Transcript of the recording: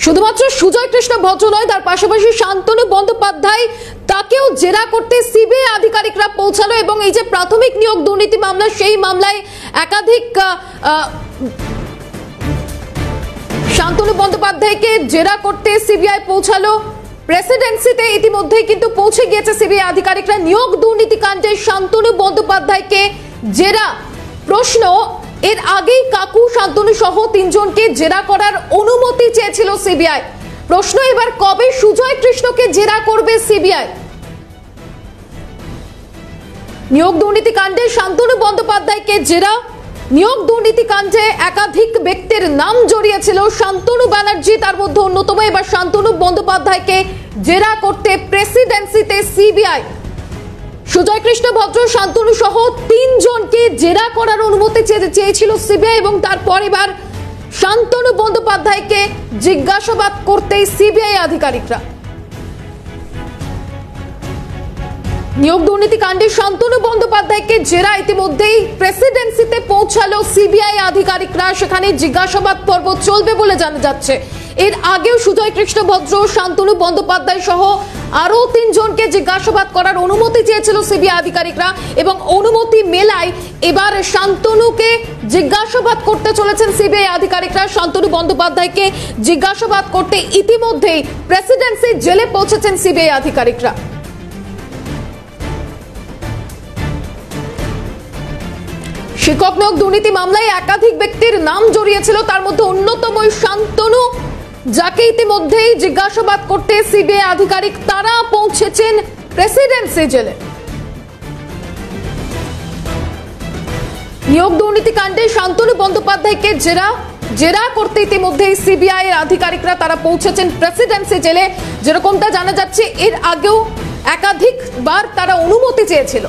শুধুমাত্র সুজয় কৃষ্ণ ভদ্র নয়, তার পাশাপাশি শান্তনু বন্দ্যোপাধ্যায় তাকেও জেরা করতে সিবিআই আধিকারিকরা পৌঁছালো এবং এই যে প্রাথমিক নিয়োগ দুর্নীতি মামলা, সেই মামলায় একাধিক শান্তনু বন্দ্যোপাধ্যায়কে জেরা করতে সিবিআই পৌঁছালো। প্রেসিডেন্সিতে ইতিমধ্যেই কিন্তু পৌঁছে গিয়েছে সিবিআই আধিকারিকরা। নিয়োগ দুর্নীতি কাণ্ডে শান্তনু বন্দ্যোপাধ্যায়কে জেরা। প্রশ্ন, এর আগেই কাকু, শান্তনু সহ তিনজনকে জেরা করার অনুমতি চেয়েছিল সিবিআই। প্রশ্ন, এবার কবে সুজয় কৃষ্ণকে জেরা করবে সিবিআই? নিয়োগ দুর্নীতি কাণ্ডে শান্তনু বন্দ্যোপাধ্যায়কে জেরা। নিয়োগ দুর্নীতি কাণ্ডে একাধিক ব্যক্তির নাম জড়িয়েছিল শান্তনু ব্যানার্জি, তার মধ্যে অন্যতম। এবার শান্তনু বন্দ্যোপাধ্যায়কে জেরা করতে প্রেসিডেন্সিতে সিবিআই। সুজয় কৃষ্ণ ভদ্র, শান্তনু সহ তিনজনকে জেরা করার অনুমতি চেয়েছিল সিবিআই এবং তারপর এবার শান্তনু বন্দ্যোপাধ্যায়কে জিজ্ঞাসাবাদ করতে সিবিআই আধিকারিকরা। নিয়োগ দুর্নীতি কাণ্ডে শান্তনু বন্দ্যোপাধ্যায়কে জেরা। ইতিমধ্যেই প্রেসিডেন্সিতে পৌঁছালো সিবিআই আধিকারিকরা, সেখানে জিজ্ঞাসাবাদ পর্ব চলবে বলে জানা যাচ্ছে। এর আগেও সুজয় কৃষ্ণ ভদ্র, শান্তনু বন্দ্যোপাধ্যায় সহ আরো তিনজনকে জিজ্ঞাসাবাদ করার অনুমতি চেয়েছিল সিবিআই আধিকারিকরা এবং অনুমতি মেলায় এবার শান্তনুকে জিজ্ঞাসাবাদ করতে চলেছেন সিবিআই আধিকারিকরা। শান্তনু বন্দ্যোপাধ্যায়কে জিজ্ঞাসাবাদ করতে ইতিমধ্যেই প্রেসিডেন্সি জেলে পৌঁছেছেন সিবিআই আধিকারিকরা। শিক্ষক নিয়োগ দুর্নীতি মামলায় একাধিক ব্যক্তির নাম জড়িয়েছিল, তার মধ্যে অন্যতম শান্তনু, যাকে ইতিমধ্যেই জিজ্ঞাসাবাদ করতে সিবিআই আধিকারিক তারা পৌঁছেছেন প্রেসিডেন্সি জেলে। নিয়োগ দুর্নীতি কাণ্ডে শান্তনু বন্দ্যোপাধ্যায়কে জেরা করতে ইতিমধ্যেই সিবিআই এর আধিকারিকরা তারা পৌঁছেছেন প্রেসিডেন্সি জেলে। যেরকমটা জানা যাচ্ছে, এর আগেও একাধিকবার তারা অনুমতি চেয়েছিল।